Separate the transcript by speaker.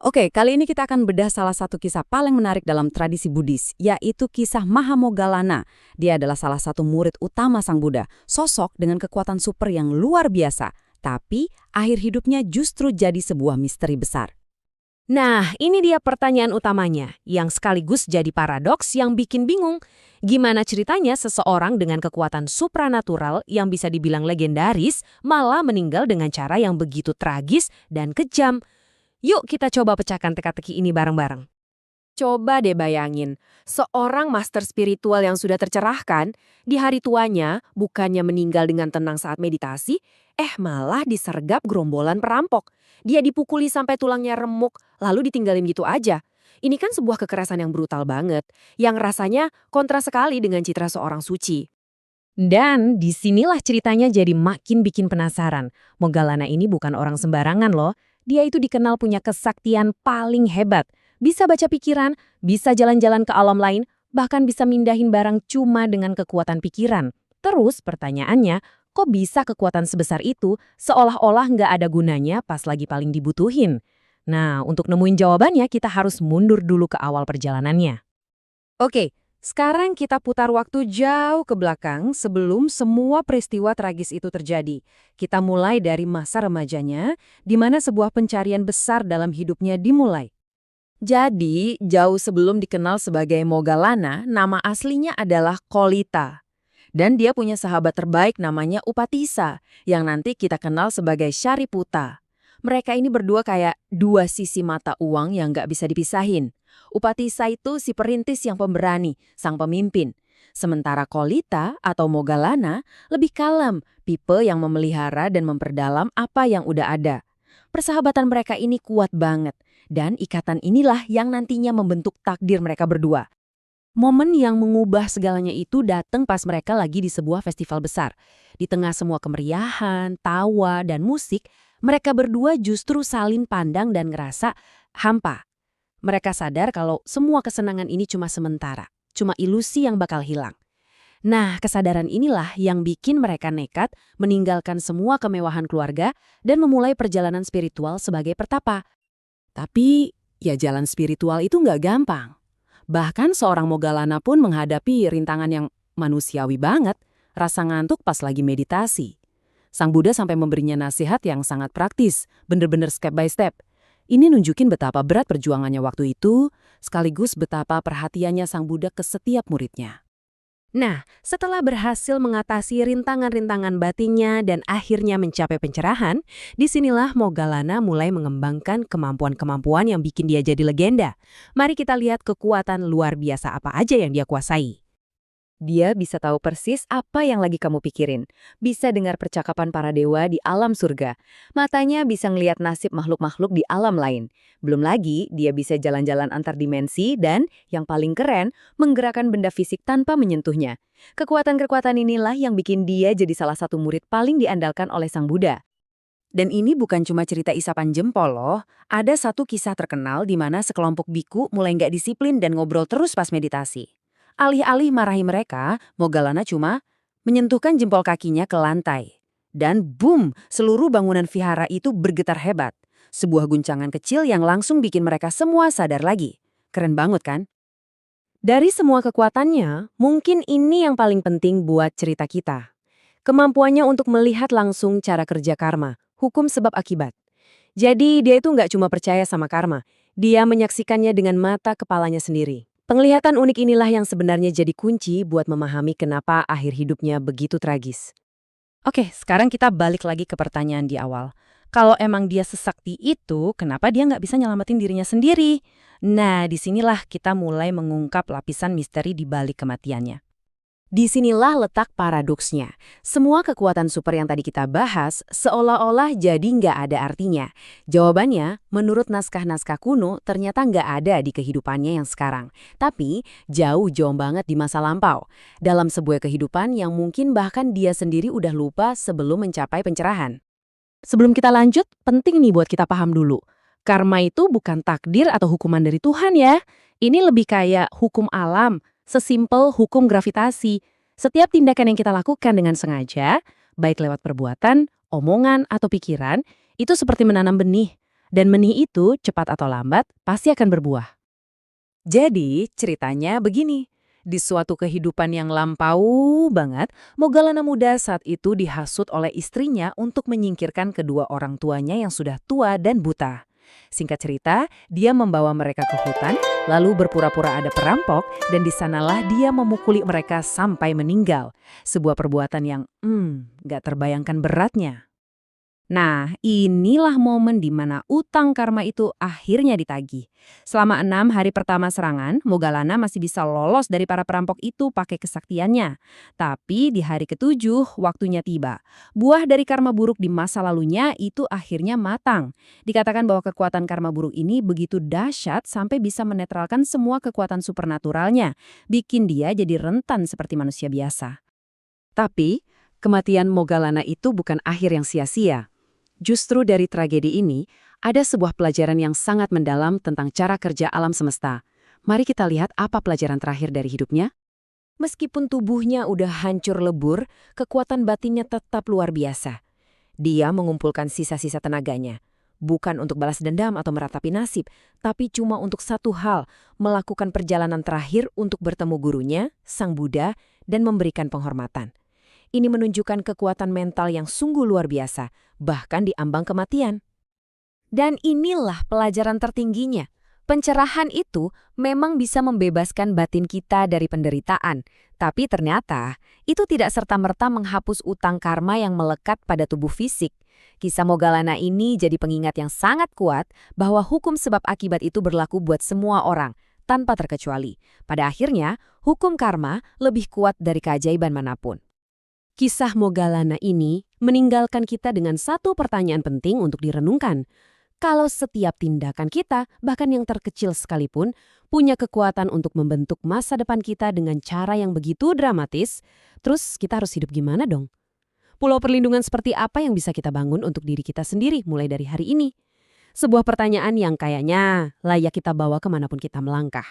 Speaker 1: Oke, kali ini kita akan bedah salah satu kisah paling menarik dalam tradisi Buddhis, yaitu kisah Mahamogalana. Dia adalah salah satu murid utama Sang Buddha, sosok dengan kekuatan super yang luar biasa. Tapi, akhir hidupnya justru jadi sebuah misteri besar.
Speaker 2: Nah, ini dia pertanyaan utamanya, yang sekaligus jadi paradoks yang bikin bingung. Gimana ceritanya seseorang dengan kekuatan supranatural yang bisa dibilang legendaris malah meninggal dengan cara yang begitu tragis dan kejam? Yuk kita coba pecahkan teka-teki ini bareng-bareng. Coba deh bayangin, seorang master spiritual yang sudah tercerahkan, di hari tuanya bukannya meninggal dengan tenang saat meditasi, malah disergap gerombolan perampok. Dia dipukuli sampai tulangnya remuk, lalu ditinggalin gitu aja. Ini kan sebuah kekerasan yang brutal banget, yang rasanya kontra sekali dengan citra seorang suci. Dan disinilah ceritanya jadi makin bikin penasaran. Mogalana ini bukan orang sembarangan loh. Dia itu dikenal punya kesaktian paling hebat. Bisa baca pikiran, bisa jalan-jalan ke alam lain, bahkan bisa mindahin barang cuma dengan kekuatan pikiran. Terus pertanyaannya, kok bisa kekuatan sebesar itu seolah-olah nggak ada gunanya pas lagi paling dibutuhin? Nah, untuk nemuin jawabannya kita harus mundur dulu ke awal perjalanannya.
Speaker 1: Oke, sekarang kita putar waktu jauh ke belakang sebelum semua peristiwa tragis itu terjadi. Kita mulai dari masa remajanya, di mana sebuah pencarian besar dalam hidupnya dimulai. Jadi, jauh sebelum dikenal sebagai Mogalana, nama aslinya adalah Kolita. Dan dia punya sahabat terbaik namanya Upatissa, yang nanti kita kenal sebagai Syariputa. Mereka ini berdua kayak dua sisi mata uang yang nggak bisa dipisahin. Upatissa itu si perintis yang pemberani, sang pemimpin. Sementara Kolita atau Mogalana lebih kalem, tipe yang memelihara dan memperdalam apa yang udah ada. Persahabatan mereka ini kuat banget, dan ikatan inilah yang nantinya membentuk takdir mereka berdua. Momen yang mengubah segalanya itu datang pas mereka lagi di sebuah festival besar. Di tengah semua kemeriahan, tawa, dan musik, mereka berdua justru saling pandang dan ngerasa hampa. Mereka sadar kalau semua kesenangan ini cuma sementara, cuma ilusi yang bakal hilang. Nah, kesadaran inilah yang bikin mereka nekat meninggalkan semua kemewahan keluarga dan memulai perjalanan spiritual sebagai pertapa. Tapi, ya jalan spiritual itu nggak gampang. Bahkan seorang Mogalana pun menghadapi rintangan yang manusiawi banget, rasa ngantuk pas lagi meditasi. Sang Buddha sampai memberinya nasihat yang sangat praktis, bener-bener step by step. Ini nunjukin betapa berat perjuangannya waktu itu, sekaligus betapa perhatiannya Sang Buddha ke setiap muridnya.
Speaker 2: Nah, setelah berhasil mengatasi rintangan-rintangan batinnya dan akhirnya mencapai pencerahan, disinilah Mogalana mulai mengembangkan kemampuan-kemampuan yang bikin dia jadi legenda. Mari kita lihat kekuatan luar biasa apa aja yang dia kuasai.
Speaker 1: Dia bisa tahu persis apa yang lagi kamu pikirin. Bisa dengar percakapan para dewa di alam surga. Matanya bisa ngelihat nasib makhluk-makhluk di alam lain. Belum lagi, dia bisa jalan-jalan antar dimensi dan, yang paling keren, menggerakkan benda fisik tanpa menyentuhnya. Kekuatan-kekuatan inilah yang bikin dia jadi salah satu murid paling diandalkan oleh Sang Buddha. Dan ini bukan cuma cerita isapan jempol loh. Ada satu kisah terkenal di mana sekelompok biku mulai nggak disiplin dan ngobrol terus pas meditasi. Alih-alih marahi mereka, Mogalana cuma menyentuhkan jempol kakinya ke lantai. Dan boom, seluruh bangunan vihara itu bergetar hebat. Sebuah guncangan kecil yang langsung bikin mereka semua sadar lagi. Keren banget kan?
Speaker 2: Dari semua kekuatannya, mungkin ini yang paling penting buat cerita kita. Kemampuannya untuk melihat langsung cara kerja karma, hukum sebab akibat. Jadi dia itu nggak cuma percaya sama karma, dia menyaksikannya dengan mata kepalanya sendiri. Penglihatan unik inilah yang sebenarnya jadi kunci buat memahami kenapa akhir hidupnya begitu tragis.
Speaker 1: Oke, sekarang kita balik lagi ke pertanyaan di awal. Kalau emang dia sesakti itu, kenapa dia nggak bisa nyelamatin dirinya sendiri? Nah, disinilah kita mulai mengungkap lapisan misteri di balik kematiannya.
Speaker 2: Disinilah letak paradoksnya. Semua kekuatan super yang tadi kita bahas seolah-olah jadi nggak ada artinya. Jawabannya, menurut naskah-naskah kuno ternyata nggak ada di kehidupannya yang sekarang. Tapi jauh-jauh banget di masa lampau. Dalam sebuah kehidupan yang mungkin bahkan dia sendiri udah lupa sebelum mencapai pencerahan. Sebelum kita lanjut, penting nih buat kita paham dulu. Karma itu bukan takdir atau hukuman dari Tuhan ya. Ini lebih kayak hukum alam. Sesimpel hukum gravitasi, setiap tindakan yang kita lakukan dengan sengaja, baik lewat perbuatan, omongan, atau pikiran, itu seperti menanam benih. Dan benih itu, cepat atau lambat, pasti akan berbuah.
Speaker 1: Jadi, ceritanya begini. Di suatu kehidupan yang lampau banget, Mogalana muda saat itu dihasut oleh istrinya untuk menyingkirkan kedua orang tuanya yang sudah tua dan buta. Singkat cerita, dia membawa mereka ke hutan, lalu berpura-pura ada perampok, dan di sanalah dia memukuli mereka sampai meninggal. Sebuah perbuatan yang, gak terbayangkan beratnya. Nah, inilah momen di mana utang karma itu akhirnya ditagih. Selama 6 hari pertama serangan, Mogalana masih bisa lolos dari para perampok itu pakai kesaktiannya. Tapi di hari ke-7, waktunya tiba. Buah dari karma buruk di masa lalunya itu akhirnya matang. Dikatakan bahwa kekuatan karma buruk ini begitu dahsyat sampai bisa menetralkan semua kekuatan supernaturalnya, bikin dia jadi rentan seperti manusia biasa.
Speaker 2: Tapi, kematian Mogalana itu bukan akhir yang sia-sia. Justru dari tragedi ini, ada sebuah pelajaran yang sangat mendalam tentang cara kerja alam semesta. Mari kita lihat apa pelajaran terakhir dari hidupnya.
Speaker 1: Meskipun tubuhnya udah hancur lebur, kekuatan batinnya tetap luar biasa. Dia mengumpulkan sisa-sisa tenaganya. Bukan untuk balas dendam atau meratapi nasib, tapi cuma untuk satu hal, melakukan perjalanan terakhir untuk bertemu gurunya, Sang Buddha, dan memberikan penghormatan. Ini menunjukkan kekuatan mental yang sungguh luar biasa, bahkan di ambang kematian. Dan inilah pelajaran tertingginya. Pencerahan itu memang bisa membebaskan batin kita dari penderitaan, tapi ternyata itu tidak serta-merta menghapus utang karma yang melekat pada tubuh fisik. Kisah Mogalana ini jadi pengingat yang sangat kuat bahwa hukum sebab akibat itu berlaku buat semua orang, tanpa terkecuali. Pada akhirnya, hukum karma lebih kuat dari keajaiban manapun. Kisah Mogalana ini meninggalkan kita dengan satu pertanyaan penting untuk direnungkan. Kalau setiap tindakan kita, bahkan yang terkecil sekalipun, punya kekuatan untuk membentuk masa depan kita dengan cara yang begitu dramatis, terus kita harus hidup gimana dong? Pulau perlindungan seperti apa yang bisa kita bangun untuk diri kita sendiri mulai dari hari ini? Sebuah pertanyaan yang kayaknya layak kita bawa kemanapun kita melangkah.